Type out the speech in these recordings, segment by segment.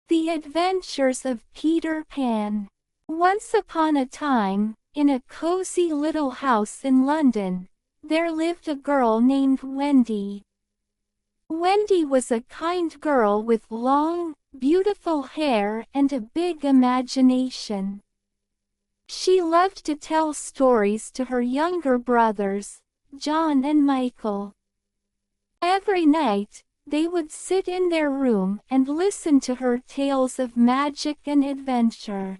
The Adventures of Peter Pan. Once upon a time, in a cozy little house in London, there lived a girl named Wendy. Wendy was a kind girl with long, beautiful hair and a big imagination. She loved to tell stories to her younger brothers, John and Michael. Every night, they would sit in their room and listen to her tales of magic and adventure.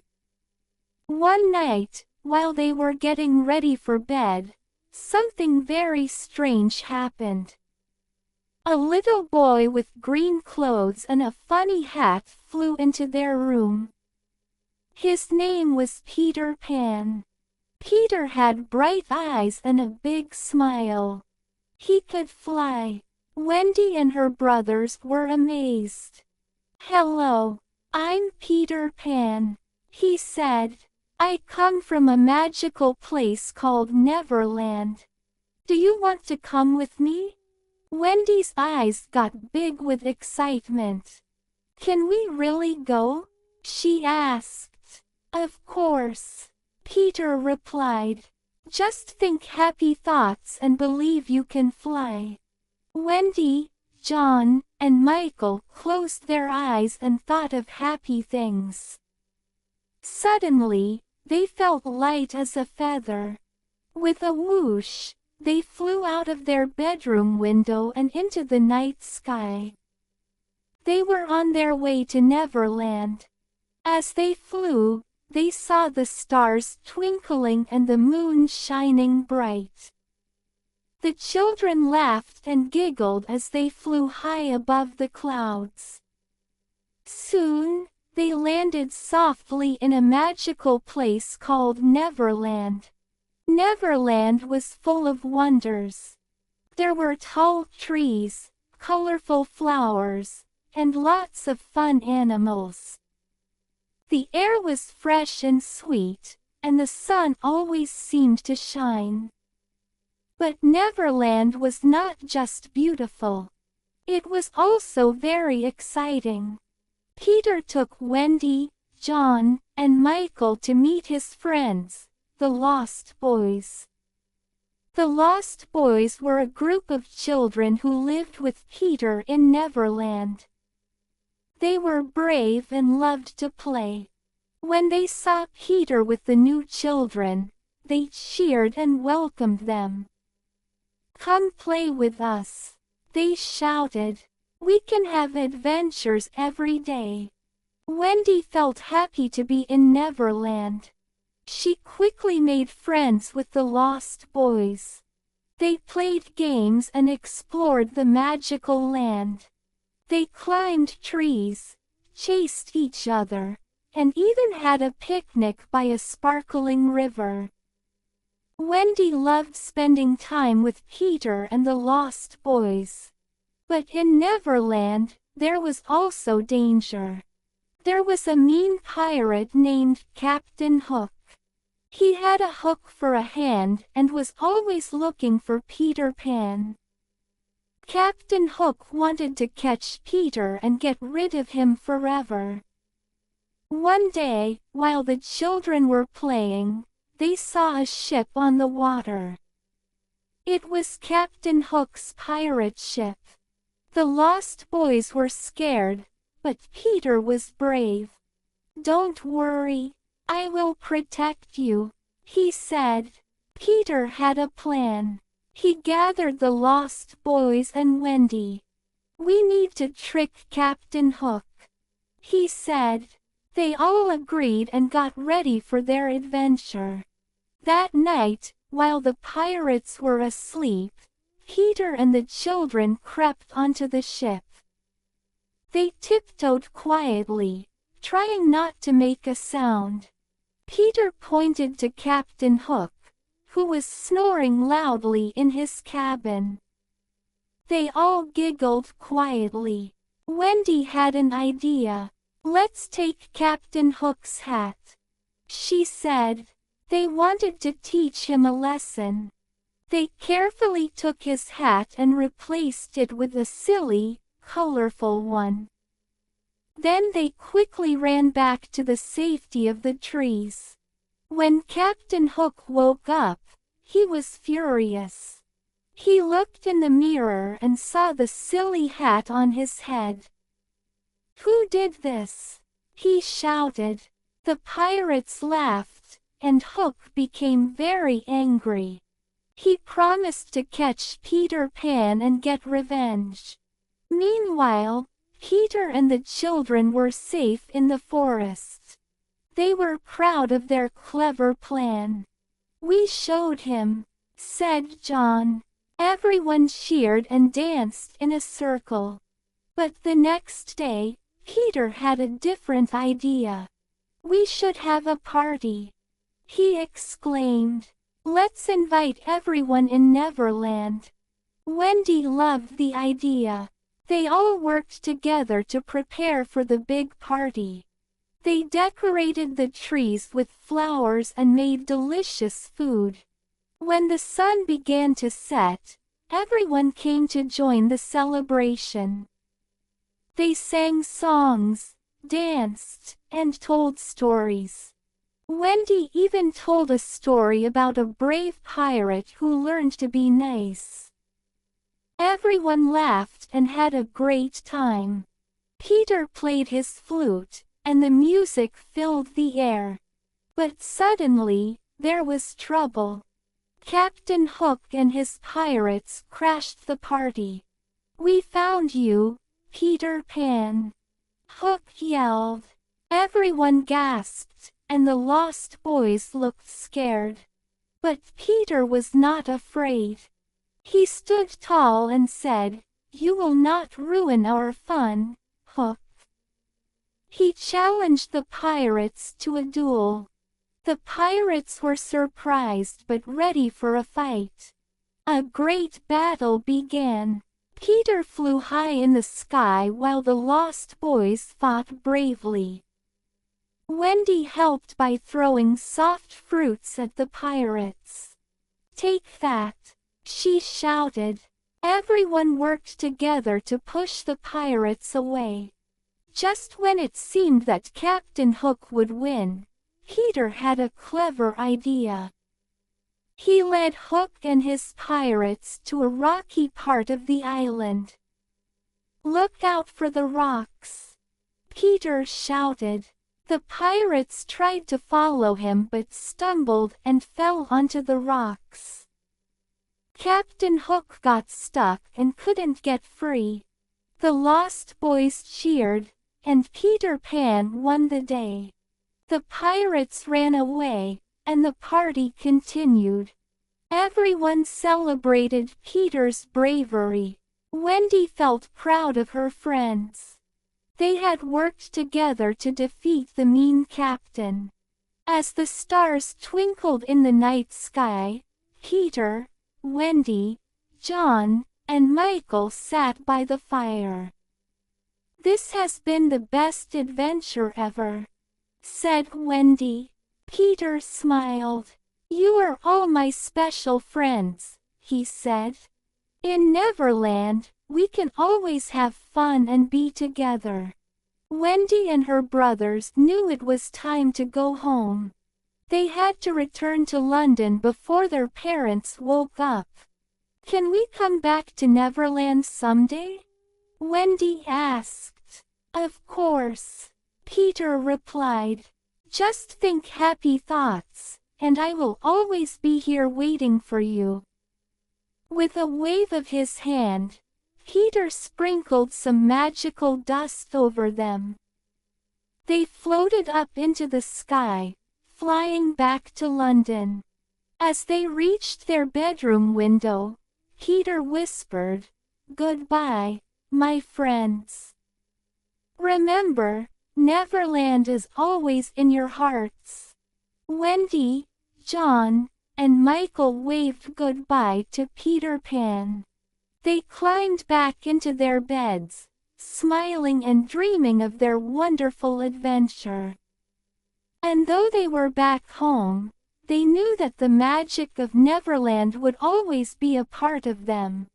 One night, while they were getting ready for bed, something very strange happened. A little boy with green clothes and a funny hat flew into their room. His name was Peter Pan. Peter had bright eyes and a big smile. He could fly. Wendy and her brothers were amazed. "Hello, I'm Peter Pan," he said. "I come from a magical place called Neverland. Do you want to come with me?" Wendy's eyes got big with excitement. "Can we really go?" she asked. "Of course," Peter replied. "Just think happy thoughts and believe you can fly." Wendy, John, and Michael closed their eyes and thought of happy things. Suddenly, they felt light as a feather. With a whoosh, they flew out of their bedroom window and into the night sky. They were on their way to Neverland. As they flew, they saw the stars twinkling and the moon shining bright. The children laughed and giggled as they flew high above the clouds. Soon, they landed softly in a magical place called Neverland. Neverland was full of wonders. There were tall trees, colorful flowers, and lots of fun animals. The air was fresh and sweet, and the sun always seemed to shine. But Neverland was not just beautiful. It was also very exciting. Peter took Wendy, John, and Michael to meet his friends, the Lost Boys. The Lost Boys were a group of children who lived with Peter in Neverland. They were brave and loved to play. When they saw Peter with the new children, they cheered and welcomed them. "Come play with us," they shouted. "We can have adventures every day." Wendy felt happy to be in Neverland. She quickly made friends with the Lost Boys. They played games and explored the magical land. They climbed trees, chased each other, and even had a picnic by a sparkling river. Wendy loved spending time with Peter and the Lost Boys. But in Neverland, there was also danger. There was a mean pirate named Captain Hook. He had a hook for a hand and was always looking for Peter Pan. Captain Hook wanted to catch Peter and get rid of him forever. One day, while the children were playing, they saw a ship on the water. It was Captain Hook's pirate ship. The Lost Boys were scared, but Peter was brave. "Don't worry, I will protect you," he said. Peter had a plan. He gathered the Lost Boys and Wendy. "We need to trick Captain Hook," he said. They all agreed and got ready for their adventure. That night, while the pirates were asleep, Peter and the children crept onto the ship. They tiptoed quietly, trying not to make a sound. Peter pointed to Captain Hook, who was snoring loudly in his cabin. They all giggled quietly. Wendy had an idea. "Let's take Captain Hook's hat," she said. They wanted to teach him a lesson. They carefully took his hat and replaced it with a silly, colorful one. Then they quickly ran back to the safety of the trees. When Captain Hook woke up, he was furious. He looked in the mirror and saw the silly hat on his head. "Who did this?" he shouted. The pirates laughed, and Hook became very angry. He promised to catch Peter Pan and get revenge. Meanwhile, Peter and the children were safe in the forest. They were proud of their clever plan. "We showed him," said John. Everyone cheered and danced in a circle. But the next day, Peter had a different idea. "We should have a party," he exclaimed. "Let's invite everyone in Neverland." Wendy loved the idea. They all worked together to prepare for the big party. They decorated the trees with flowers and made delicious food. When the sun began to set, everyone came to join the celebration. They sang songs, danced, and told stories. Wendy even told a story about a brave pirate who learned to be nice. Everyone laughed and had a great time. Peter played his flute, and the music filled the air. But suddenly, there was trouble. Captain Hook and his pirates crashed the party. "We found you, Peter Pan!" Hook yelled. Everyone gasped, and the lost boys looked scared. But Peter was not afraid. He stood tall and said, "You will not ruin our fun, Hook." He challenged the pirates to a duel. The pirates were surprised but ready for a fight. A great battle began. Peter flew high in the sky while the lost boys fought bravely. Wendy helped by throwing soft fruits at the pirates. "Take that!" she shouted. Everyone worked together to push the pirates away. Just when it seemed that Captain Hook would win, Peter had a clever idea. He led Hook and his pirates to a rocky part of the island. "Look out for the rocks!" Peter shouted. The pirates tried to follow him but stumbled and fell onto the rocks. Captain Hook got stuck and couldn't get free. The lost boys cheered, and Peter Pan won the day. The pirates ran away, and the party continued. Everyone celebrated Peter's bravery. Wendy felt proud of her friends. They had worked together to defeat the mean captain. As the stars twinkled in the night sky, Peter, Wendy, John, and Michael sat by the fire. "This has been the best adventure ever," said Wendy. Peter smiled. "You are all my special friends," he said. "In Neverland, we can always have fun and be together." Wendy and her brothers knew it was time to go home. They had to return to London before their parents woke up. "Can we come back to Neverland someday?" Wendy asked. "Of course," Peter replied. "Just think happy thoughts, and I will always be here waiting for you." With a wave of his hand, Peter sprinkled some magical dust over them. They floated up into the sky, flying back to London. As they reached their bedroom window, Peter whispered, "Goodbye, my friends. Remember, Neverland is always in your hearts." Wendy, John, and Michael waved goodbye to Peter Pan. They climbed back into their beds, smiling and dreaming of their wonderful adventure. And though they were back home, they knew that the magic of Neverland would always be a part of them.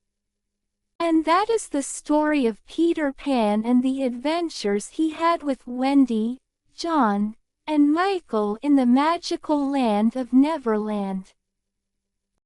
And that is the story of Peter Pan and the adventures he had with Wendy, John, and Michael in the magical land of Neverland.